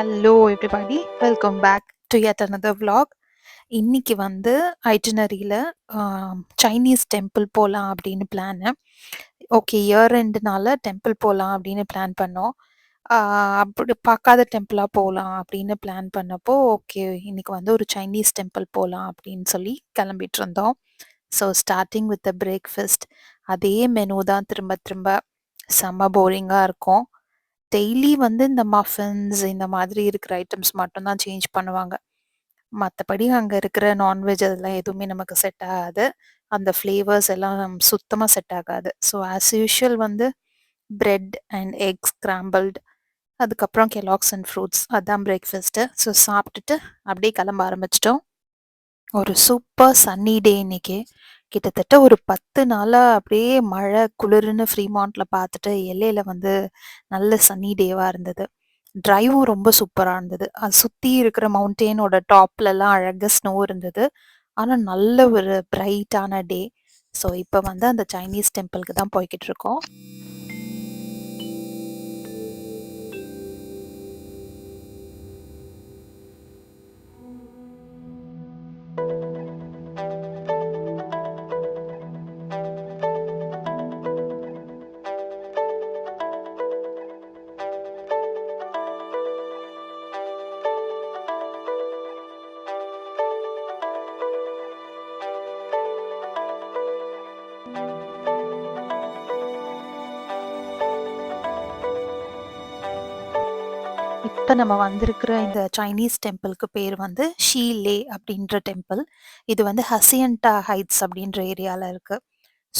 Hello everybody, welcome back to yet another vlog. இன்னைக்கு வந்து ஐட்டினரியில் Chinese temple போகலாம் அப்படின்னு பிளானு. ஓகே, இயர் எண்டுனால டெம்பிள் போகலாம் அப்படின்னு பிளான் பண்ணோம். அப்படி பார்க்காத டெம்பிளாக போகலாம் அப்படின்னு பிளான் பண்ணப்போ, ஓகே இன்னைக்கு வந்து ஒரு சைனீஸ் டெம்பிள் போகலாம் அப்படின்னு சொல்லி கிளம்பிட்டு இருந்தோம். So starting with the breakfast, அதே மெனு தான் திரும்ப திரும்ப. செம்ம போரிங்காக இருக்கும். டெய்லி வந்து இந்த மஃபின்ஸ் இந்த மாதிரி இருக்கிற ஐட்டம்ஸ் மட்டும் தான் சேஞ்ச் பண்ணுவாங்க. மற்றபடி அங்கே இருக்கிற நான்வெஜ் அதெல்லாம் எதுவுமே நமக்கு செட் ஆகாது. அந்த ஃப்ளேவர்ஸ் எல்லாம் சுத்தமாக செட் ஆகாது. ஸோ ஆஸ் யூஷுவல் வந்து பிரெட் அண்ட் எக்ஸ் ஸ்க்ராம்பிள்டு, அதுக்கப்புறம் கெலாக்ஸ் அண்ட் ஃப்ரூட்ஸ், அதுதான் பிரேக்ஃபாஸ்ட்டு. ஸோ சாப்பிட்டுட்டு அப்படியே கிளம்ப ஆரம்பிச்சிட்டோம். ஒரு சூப்பர் சன்னி டே இன்னைக்கு. கிட்டத்தட்ட ஒரு 10 நாளா அப்படியே மழை குளிர்னு ஃப்ரீமான்ட்ல பார்த்துட்டு எல்ஏல வந்து நல்ல சன்னி டேவா இருந்தது. டிரைவும் ரொம்ப சூப்பரா இருந்தது. அது சுத்தி இருக்கிற மவுண்டெயினோட டாப்லலாம் அழகா ஸ்னோ இருந்தது. ஆனா நல்ல ஒரு பிரைட்டான டே. ஸோ இப்போ வந்து அந்த சைனீஸ் டெம்பிளுக்கு தான் போய்கிட்டு இருக்கோம். இப்போ நம்ம வந்திருக்கிற இந்த சைனீஸ் டெம்பிளுக்கு பேர் வந்து ஷீலே அப்படின்ற டெம்பிள். இது வந்து ஹசியன்டா ஹைட்ஸ் அப்படின்ற ஏரியாவில் இருக்குது.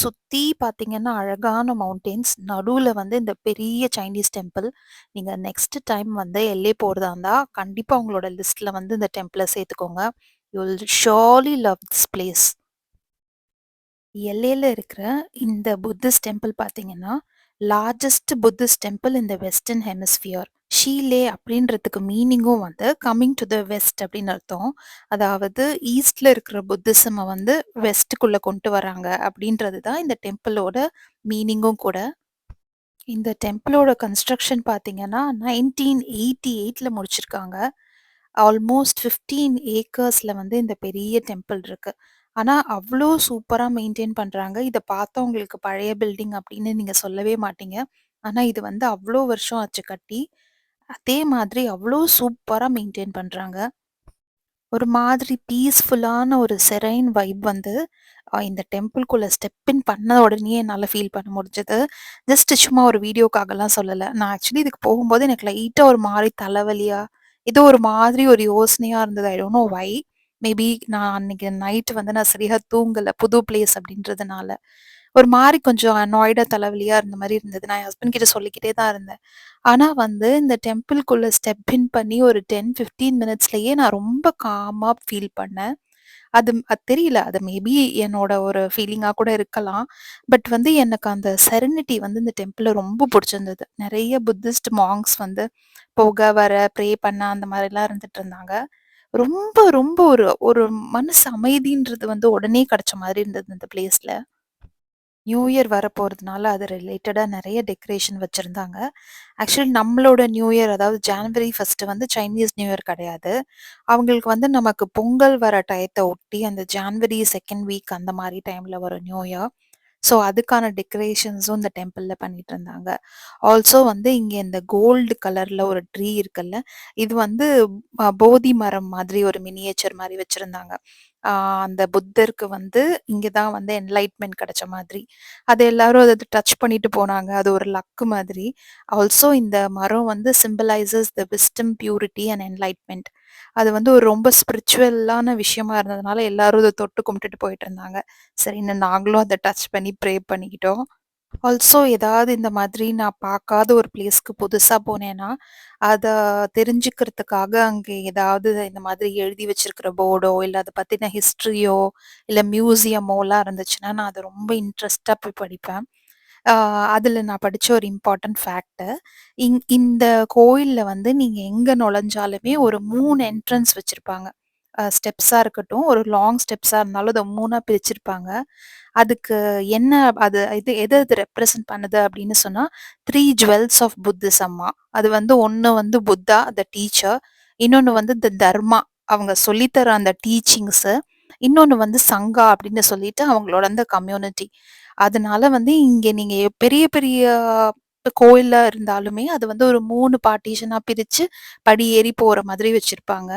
சுற்றி பார்த்தீங்கன்னா அழகான மவுண்டெயின்ஸ், நடுவில் வந்து இந்த பெரிய சைனீஸ் டெம்பிள். நீங்கள் நெக்ஸ்ட் டைம் வந்து எல்ஏ போகிறதா இருந்தால் கண்டிப்பாக உங்களோட லிஸ்ட்டில் வந்து இந்த டெம்பிளை சேர்த்துக்கோங்க. You will surely love this place. எல்ஏல இருக்கிற இந்த புத்திஸ்ட் டெம்பிள் பார்த்தீங்கன்னா லார்ஜஸ்ட் புத்திஸ்ட் டெம்பிள் இந்த வெஸ்டர்ன் ஹெமிஸ்பியர். ஷீலே அப்படின்றதுக்கு மீனிங்கும் வந்து கம்மிங் டு த வெஸ்ட் அப்படின்னு அர்த்தம். அதாவது ஈஸ்ட்ல இருக்கிற புத்திசமை வந்து வெஸ்ட்டுக்குள்ள கொண்டு வராங்க அப்படின்றது தான் இந்த டெம்பிளோட மீனிங்கும் கூட. இந்த டெம்பிளோட கன்ஸ்ட்ரக்ஷன் பார்த்தீங்கன்னா 1988ல் முடிச்சிருக்காங்க. ஆல்மோஸ்ட் 15 ஏக்கர்ஸில் வந்து இந்த பெரிய டெம்பிள் இருக்கு. ஆனால் அவ்வளோ சூப்பராக மெயின்டைன் பண்ணுறாங்க. இதை பார்த்தா உங்களுக்கு பழைய பில்டிங் அப்படின்னு நீங்கள் சொல்லவே மாட்டீங்க. ஆனால் இது வந்து அவ்வளோ வருஷம் ஆச்சு கட்டி. அதே மாதிரி அவ்வளோ சூப்பராக மெயின்டைன் பண்ணுறாங்க. ஒரு மாதிரி பீஸ்ஃபுல்லான ஒரு செரைன் வைப் வந்து இந்த டெம்பிள்குள்ளே ஸ்டெப் இன் பண்ண உடனே என்னால் ஃபீல் பண்ண முடிஞ்சது. ஜஸ்ட் சும்மா ஒரு வீடியோக்காகலாம் சொல்லலை. நான் ஆக்சுவலி இதுக்கு போகும்போது எனக்கு லைட்டாக ஒரு மாதிரி தலைவலியாக, ஏதோ ஒரு மாதிரி ஒரு யோசனையாக இருந்தது. I don't know why. Maybe நான் அன்னைக்கு நைட் வந்து நான் சரியாக தூங்கலை, புது பிளேஸ் அப்படின்றதுனால. ஒரு மாதிரி கொஞ்சம் அனாய்டாக தலைவலியாக இருந்த மாதிரி இருந்தது. நான் என் ஹஸ்பண்ட் கிட்ட சொல்லிக்கிட்டே தான் இருந்தேன். ஆனா வந்து இந்த டெம்பிள்குள்ள ஸ்டெப் இன் பண்ணி ஒரு 10, 15 மினிட்ஸ்லயே நான் ரொம்ப காமா ஃபீல் பண்ணேன். அது தெரியல. அது மேபி என்னோட ஒரு ஃபீலிங்கா கூட இருக்கலாம். பட் வந்து எனக்கு அந்த செரெனிட்டி வந்து இந்த டெம்பிள்ல ரொம்ப புடிச்சிருந்தது. நெறைய புத்திஸ்ட் மாங்க்ஸ் வந்து போக, வர, ப்ரே பண்ண அந்த மாரிலாம் இருந்துட்டு இருந்தாங்க. ரொம்ப ரொம்ப ஒரு ஒரு மனசு அமைதின்றது வந்து உடனே கிடைச்ச மாதிரி இருந்தது இந்த பிளேஸ்ல. நியூ இயர் வரப்போறதுனால அது ரிலேட்டடா நெறைய டெக்கரேஷன் வச்சிருந்தாங்க. ஆக்சுவலி நம்மளோட நியூ இயர், அதாவது ஜான்வரி 1 வந்து சைனீஸ் நியூ இயர் கிடையாது. அவங்களுக்கு வந்து நமக்கு பொங்கல் வர டயத்த ஒட்டி அந்த ஜான்வரி 2nd வீக் அந்த மாரி டைம்ல வரும் நியூ இயர். ஸோ அதுக்கான டெக்கரேஷன்ஸும் இந்த டெம்பிள்ல பண்ணிட்டு இருந்தாங்க. ஆல்சோ வந்து இங்க இந்த கோல்டு கலர்ல ஒரு ட்ரீ இருக்குல்ல, இது வந்து போதி மரம் மாதிரி ஒரு மினியேச்சர் மாரி வச்சிருந்தாங்க. ஆ அந்த புத்தருக்கு வந்து இங்க தான் வந்து என்லைட்மென்ட் கிடைச்ச மாதிரி. அது எல்லாரும் அத டச் பண்ணிட்டு போனாங்க. அது ஒரு லக் மாதிரி. ஆல்சோ இந்த மரம் வந்து symbolises the wisdom, purity and enlightenment. அது வந்து ஒரு ரொம்ப ஸ்பிரிச்சுவலான விஷயமா இருந்ததுனால எல்லாரும் இத தொட்டு கும்பிட்டுட்டு போயிட்டு இருந்தாங்க. சரின்னு நாங்களும் அத டச் பண்ணி ப்ரே பண்ணிக்கிட்டோம். ஆல்சோ ஏதாவது இந்த மாதிரி நான் பார்க்காத ஒரு பிளேஸ்க்கு புதுசா போனேன்னா, அத தெரிஞ்சுக்கிறதுக்காக அங்க ஏதாவது இந்த மாதிரி எழுதி வச்சிருக்கிற போர்டோ, இல்ல அத பத்தின ஹிஸ்டரியோ, இல்ல மியூசியமோலாம் இருந்துச்சுன்னா, நான் அத ரொம்ப இன்ட்ரெஸ்ட்டா போய் படிப்பேன். ஆ அதுல நான் படிச்ச ஒரு இம்பார்ட்டன்ட் ஃபேக்ட், இந்த கோயில்ல வந்து நீங்க எங்க நுழைஞ்சாலுமே ஒரு 3 என்ட்ரன்ஸ் வச்சிருப்பாங்க. ஸ்டெப்ஸா இருக்கட்டும், ஒரு லாங் ஸ்டெப்ஸா இருந்தாலும் அத 3ஆ பிரிச்சிருப்பாங்க. அதுக்கு என்ன அது எது எது ரெப்ரசன்ட் பண்ணுது அப்படின்னு சொன்னா, 3 ஜுவல்ஸ் ஆஃப் புத்திசம்மா. அது வந்து ஒண்ணு வந்து புத்தா த டீச்சர், இன்னொன்னு வந்து தர்மா அவங்க சொல்லி தர அந்த டீச்சிங்ஸு, இன்னொன்னு வந்து சங்கா அப்படின்னு சொல்லிட்டு அவங்களோட அந்த கம்யூனிட்டி. அதனால வந்து இங்க நீங்க பெரிய பெரிய கோயிலா இருந்தாலுமே, அது வந்து ஒரு 3 பார்ட்டிஷனா பிரிச்சு படி ஏறி போற மாதிரி வச்சிருப்பாங்க.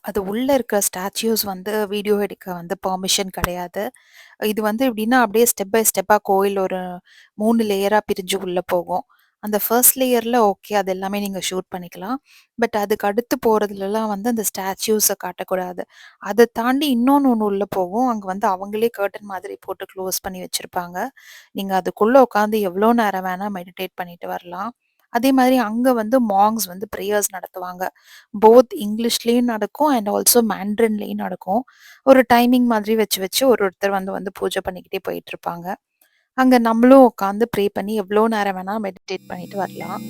அது உள்ள இருக்க ஸ்டாச்சூஸ் வந்து வீடியோ எடுக்க வந்து பெர்மிஷன் கிடையாது. இது வந்து எப்படின்னா, அப்படியே ஸ்டெப் பை ஸ்டெப்பா கோயில் ஒரு 3 லேயரா பிரிஞ்சு உள்ள போகும். அந்த ஃபர்ஸ்ட் லேயர்ல ஓகே. அது எல்லாமே நீங்க ஷூட் பண்ணிக்கலாம். பட் அதுக்கு அடுத்து போறதுலலாம் வந்து அந்த ஸ்டாச்சூஸ காட்டக்கூடாது. அத தாண்டி ஒண்ணு உள்ள போகும். அங்க வந்து அவங்களே கர்டன் மாதிரி போட்டு க்ளோஸ் பண்ணி வச்சிருப்பாங்க. நீங்க அதுக்குள்ள உட்காந்து எவ்வளோ நேரம் வேணா மெடிடேட் பண்ணிட்டு வரலாம். அதே மாதிரி அங்க வந்து மாங்க்ஸ் வந்து பிரேயர்ஸ் நடத்துவாங்க. போத் இங்கிலீஷ்லயும் நடக்கும் அண்ட் ஆல்சோ மேண்ட்ரின்லயும் நடக்கும். ஒரு டைமிங் மாதிரி வச்சு வச்சு ஒருத்தர் வந்து வந்து பூஜை பண்ணிக்கிட்டே போயிட்டுருப்பாங்க. அங்க நம்மளும் உட்காந்து ப்ரே பண்ணி எவ்வளோ நேரம் வேணா மெடிடேட் பண்ணிட்டு வரலாம்.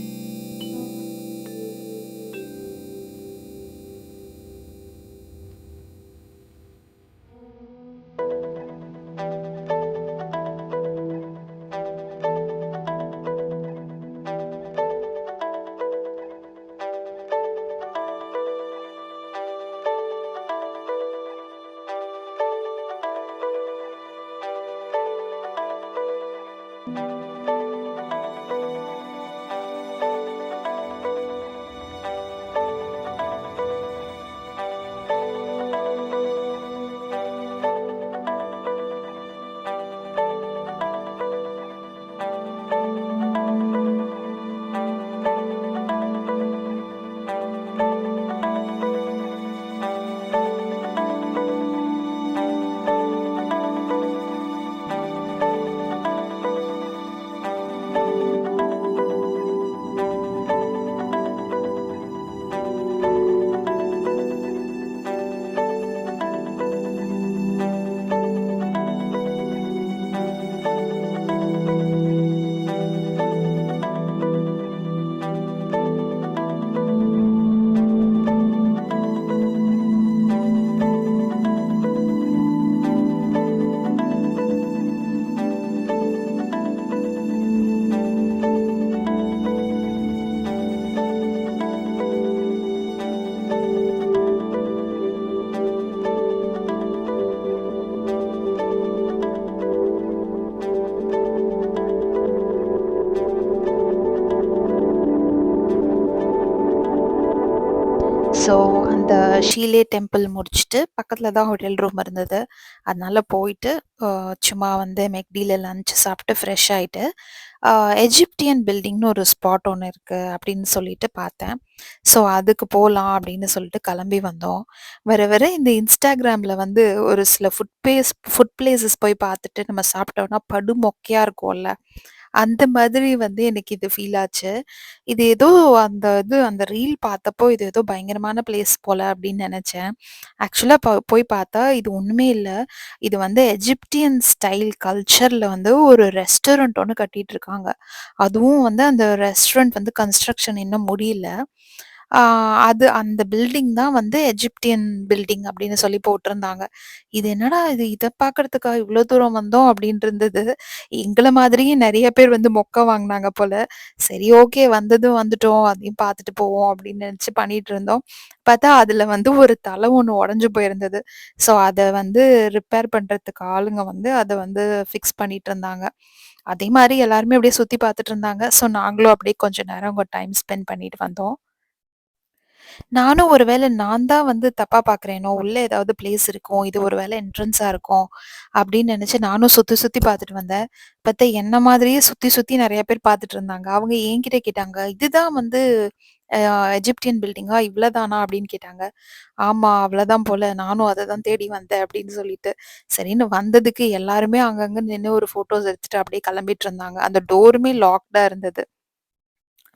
ஸோ, அந்த ஷீலே டெம்பிள் முடிச்சுட்டு, பக்கத்தில தான் ஹோட்டல் ரூம் இருந்தது. அதனால போயிட்டு, அ சும்மா வந்து மெக்டில லஞ்ச் சாப்பிட்டு ஃப்ரெஷ் ஆயிட்டு, அ எஜிப்டியன் பில்டிங்னு ஒரு ஸ்பாட் ஒண்ணு இருக்கு அப்படின்னு சொல்லிட்டு பார்த்தேன். ஸோ, அதுக்கு போலாம் அப்படின்னு சொல்லிட்டு கிளம்பி வந்தோம். வர வர இந்த Instagramல வந்து ஒரு சில ஃபுட் பிளேஸஸ் போய் பார்த்துட்டு நம்ம சாப்பிட்டோம்னா படு மொக்கையா இருக்கும்ல. அந்த மாதிரி வந்து எனக்கு இது ஃபீல் ஆச்சு. இது ஏதோ அந்த ரீல் பார்த்தப்போ, இது ஏதோ பயங்கரமான பிளேஸ் போல அப்படின்னு நெனச்சேன். ஆக்சுவலா போய் பார்த்தா இது ஒண்ணுமே இல்ல. இது வந்து எஜிப்டியன் ஸ்டைல் கல்ச்சர்ல வந்து ஒரு ரெஸ்டாரண்ட் ஒண்ணு கட்டிட்டு இருக்காங்க. அதுவும் வந்து அந்த ரெஸ்டாரண்ட் வந்து கன்ஸ்ட்ரக்ஷன் இன்னும் முடியல. ஆ அது அந்த பில்டிங் தான் வந்து எஜிப்டியன் பில்டிங் அப்படின்னு சொல்லி போட்டிருந்தாங்க. இது என்னடா இது இத பார்க்கறதுக்கா இவ்ளோ தூரம் வந்தோம் அப்படின்னு இருந்தது. எங்கள மாதிரியே நெறைய பேர் வந்து மொக்க வாங்குனாங்க போல. சரி ஓகே வந்ததும் வந்துட்டோம். அதையும் பார்த்துட்டு போவோம் அப்படின்னு நெனச்சு பண்ணிட்டு இருந்தோம். பார்த்தா அதுல வந்து ஒரு தல ஒண்ணு உடைஞ்சு போயிருந்தது. ஸோ அத வந்து ரிப்பேர் பண்றதுக்கு ஆளுங்க வந்து அத வந்து ஃபிக்ஸ் பண்ணிட்டு இருந்தாங்க. அதே மாரி எல்லாருமே அப்படியே சுத்தி பார்த்துட்டு இருந்தாங்க. ஸோ நாங்களும் அப்படியே கொஞ்ச நேரம் அங்க டைம் ஸ்பெண்ட் பண்ணிட்டு வந்தோம். நானும் ஒரு வேள நான் தான் வந்து தப்பா பார்க்குறேனோ! உள்ள ஏதாவது பிளேஸ் இருக்கும். இது ஒரு வேள என்ட்ரன்ஸா இருக்கும். அப்படின்னு நெனச்சு நானும் சுத்தி சுத்தி பார்த்துட்டு வந்தேன். பார்த்தா என்ன மாதிரியே சுத்தி சுத்தி நெறைய பேர் பார்த்துட்டு இருந்தாங்க. அவங்க என்கிட்ட கேட்டாங்க, "இதுதான் வந்து அ எஜிப்டியன் பில்டிங்கா? இவ்ளதானா?" அப்படின்னு கேட்டாங்க. "ஆமா, அவ்வளதான் போல. நானும் அத தான் தேடி வந்தேன்." அப்படின்னு சொல்லிட்டு. சரின்னு வந்ததுக்கு எல்லாருமே அங்கங்க நின்னு ஒரு ஃபோட்டோஸ் எடுத்துட்டு அப்படியே கிளம்பிட்டு இருந்தாங்க. அந்த டோருமே லாக்டா இருந்தது.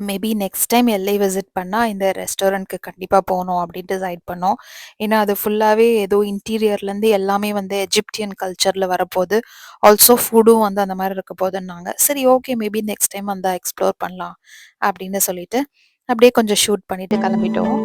மேபி நெக்ஸ்ட் டைம் எல்லை விசிட் பண்ணா இந்த ரெஸ்டாரண்ட்க்கு கண்டிப்பா போணும் அப்டின்னு டிசைட் பண்ணோம். ஏன்னா, அது ஃபுல்லாவே ஏதோ இன்டீரியர்லேருந்து எல்லாமே வந்து எஜிப்டியன் கல்ச்சர்ல வரப்போது. ஆல்சோ ஃபுடும் வந்து அந்த மாரி இருக்க போதுன்னாங்க. சரி ஓகே மேபி நெக்ஸ்ட் டைம் வந்தா எக்ஸ்ப்ளோர் பண்ணலாம் அப்டின்னு சொல்லிட்டு, அப்டியே கொஞ்சம் ஷூட் பண்ணிட்டு கெளம்பிட்டோம்.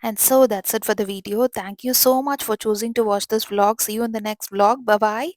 And so that's it for the video. Thank you so much for choosing to watch this vlog. See you in the next vlog. Bye bye.